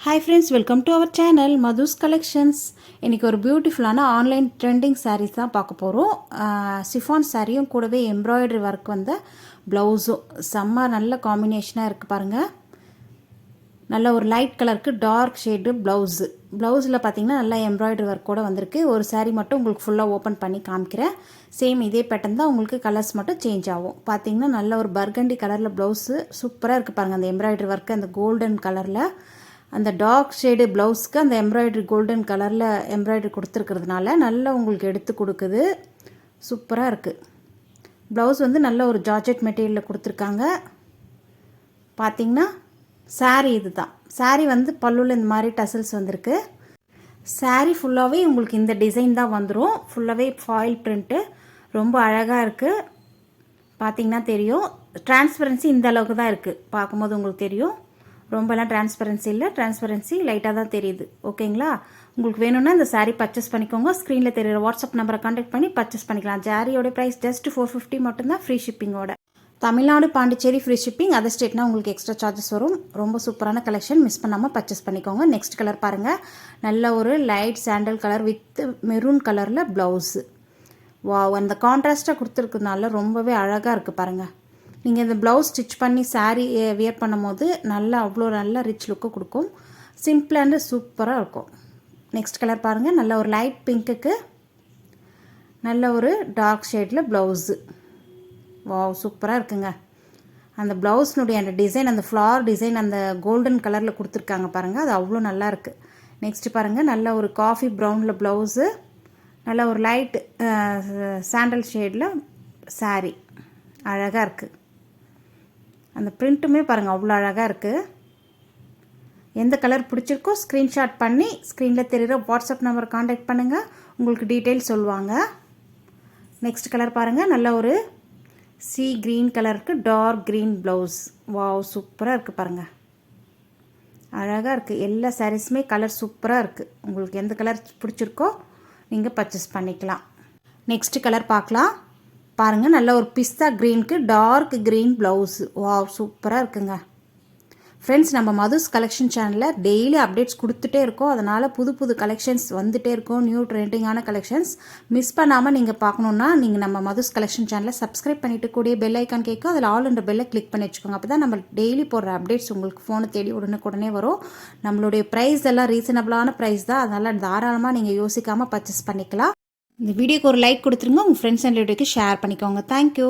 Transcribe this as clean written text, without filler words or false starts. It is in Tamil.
Hi friends, welcome to our channel Madhu's Collections. இன்னைக்கு ஒரு பியூட்டிஃபுல்லான ஆன்லைன் ட்ரெண்டிங் sarees தான் பார்க்க போகிறோம். சிஃபான் சாரியும் கூடவே எம்ப்ராய்டரி ஒர்க் வந்த ப்ளவுஸும் செம்ம நல்ல காம்பினேஷனாக இருக்குது பாருங்கள். நல்ல ஒரு லைட் கலருக்கு டார்க் ஷேடு ப்ளவுஸு. ப்ளவுஸில் பார்த்தீங்கன்னா நல்லா எம்ப்ராய்டரி ஒர்க் கூட வந்திருக்கு. ஒரு saree மட்டும் உங்களுக்கு ஃபுல்லாக ஓப்பன் பண்ணி காமிக்கிறேன். சேம் இதே பேட்டர்ன் தான், உங்களுக்கு கலர்ஸ் மட்டும் சேஞ்ச் ஆகும். பார்த்தீங்கன்னா நல்ல ஒரு பர்கண்டி கலரில் ப்ளவுஸு சூப்பராக இருக்குது பாருங்கள். அந்த எம்ப்ராய்டரி ஒர்க்கு அந்த கோல்டன் கலரில் அந்த டார்க் ஷேடு ப்ளவுஸ்க்கு அந்த எம்ப்ராய்டரி கோல்டன் கலரில் எம்ப்ராய்டரி கொடுத்துருக்கிறதுனால நல்லா உங்களுக்கு எடுத்து கொடுக்குது. சூப்பராக இருக்குது. ப்ளவுஸ் வந்து நல்ல ஒரு ஜார்ஜெட் மெட்டீரியலில் கொடுத்துருக்காங்க. பார்த்திங்கன்னா சாரீ இது தான். சாரீ வந்து பல்லுவில் இந்த மாதிரி டசல்ஸ் வந்திருக்கு. சாரீ ஃபுல்லாகவே உங்களுக்கு இந்த டிசைன் தான் வந்துடும். ஃபுல்லாகவே ஃபாயில் பிரிண்ட்டு ரொம்ப அழகாக இருக்குது. பார்த்திங்கன்னா தெரியும். டிரான்ஸ்பரன்சி இந்த அளவுக்கு தான் இருக்குது. பார்க்கும்போது உங்களுக்கு தெரியும். ரொம்பலாம் டிரான்ஸ்பரன்சி இல்லை, டிரான்ஸ்பரன்சி லைட்டாக தான் தெரியுது. ஓகேங்களா? உங்களுக்கு வேணும்னா இந்த சாரீ பர்ச்சேஸ் பண்ணிக்கோங்க. ஸ்க்ரீனில் தெரியுற வாட்ஸ்அப் நம்பரை கான்டாக்ட் பண்ணி பர்ச்சேஸ் பண்ணிக்கலாம். ஜாரியோட ப்ரைஸ் ஜஸ்ட் 450 மட்டும்தான், ஃப்ரீ ஷிப்பிங்கோட. Tamil Nadu, Pondicherry free shipping. Other ஸ்டேட்னா உங்களுக்கு எக்ஸ்ட்ரா சார்ஜஸ் வரும். ரொம்ப சூப்பரான கலெக்ஷன், மிஸ் பண்ணாமல் பர்ச்சேஸ் பண்ணிக்கோங்க. நெக்ஸ்ட் கலர் பாருங்கள். நல்ல ஒரு light sandal colour with maroon கலரில் ப்ளவுஸு. வாவ், அந்த கான்ட்ராஸ்ட்டாக கொடுத்துருக்கனால ரொம்பவே அழகாக இருக்குது பாருங்கள். நீங்கள் இந்த ப்ளவுஸ் ஸ்டிச் பண்ணி சாரீ வியர் பண்ணும் போது நல்லா அவ்வளோ நல்லா ரிச் லுக்கு கொடுக்கும். சிம்பிள் அண்டு சூப்பராக இருக்கும். நெக்ஸ்ட் கலர் பாருங்கள். நல்ல ஒரு லைட் பிங்க்குக்கு நல்ல ஒரு டார்க் ஷேடில் ப்ளவுஸு. வாவ், சூப்பராக இருக்குங்க. அந்த ப்ளவுஸ்னுடைய அந்த டிசைன், அந்த ஃப்ளார் டிசைன் அந்த கோல்டன் கலரில் கொடுத்துருக்காங்க பாருங்கள். அது அவ்வளோ நல்லா இருக்குது. நெக்ஸ்ட் பாருங்கள். நல்ல ஒரு காஃபி ப்ரௌனில் ப்ளவுஸு, நல்ல ஒரு லைட் சாண்டல் ஷேடில் சாரீ. அழகாக இருக்குது. அந்த பிரிண்ட்டுமே பாருங்கள் அவ்வளோ அழகாக இருக்குது. எந்த கலர் பிடிச்சிருக்கோ ஸ்க்ரீன்ஷாட் பண்ணி ஸ்க்ரீனில் தெரிகிற வாட்ஸ்அப் நம்பர் கான்டாக்ட் பண்ணுங்கள். உங்களுக்கு டீட்டெயில் சொல்லுவாங்க. நெக்ஸ்ட் கலர் பாருங்கள். நல்ல ஒரு சி க்ரீன் கலருக்கு டார்க் க்ரீன் ப்ளவுஸ். வாவ், சூப்பராக இருக்குது பாருங்கள். அழகாக இருக்குது. எல்லா சாரீஸுமே கலர் சூப்பராக இருக்குது. உங்களுக்கு எந்த கலர் பிடிச்சிருக்கோ நீங்கள் பர்ச்சேஸ் பண்ணிக்கலாம். நெக்ஸ்ட் கலர் பார்க்கலாம். பாருங்கள். நல்ல ஒரு பிஸ்தா க்ரீனுக்கு டார்க் க்ரீன் ப்ளவுஸு. வாவ், சூப்பராக இருக்குங்க. ஃப்ரெண்ட்ஸ், நம்ம மதுஸ் கலெக்ஷன் சேனலில் டெய்லி அப்டேட்ஸ் கொடுத்துட்டே இருக்கோம். அதனால் புது புது கலெக்ஷன்ஸ் வந்துகிட்டே இருக்கும். நியூ ட்ரெண்டிங்கான கலெக்ஷன்ஸ் மிஸ் பண்ணாமல் நீங்கள் பார்க்கணுன்னா நீங்கள் நம்ம மதுஸ் கலெக்ஷன் சேனலை சப்ஸ்கிரைப் பண்ணிவிட்டு கூடிய பெல் ஐக்கான் கேட்கும். அதில் ஆல் என்ற பெல்லை கிளிக் பண்ணி வச்சுக்கோங்க. அப்போ தான் நம்ம டெய்லி போடுற அப்டேட்ஸ் உங்களுக்கு ஃபோனை தேடி உடனே வரும். நம்மளுடைய ப்ரைஸ் எல்லாம் ரீசனபிளான ப்ரைஸ் தான். அதனால் தாராளமாக நீங்கள் யோசிக்காமல் பர்ச்சேஸ் பண்ணிக்கலாம். இந்த வீடியோக்கு ஒரு லைக் கொடுத்துருங்க. உங்கள் ஃப்ரெண்ட்ஸ் அண்ட் ரிலேட்டிவ்க்கு ஷேர் பண்ணிக்கோங்க. தேங்க்யூ.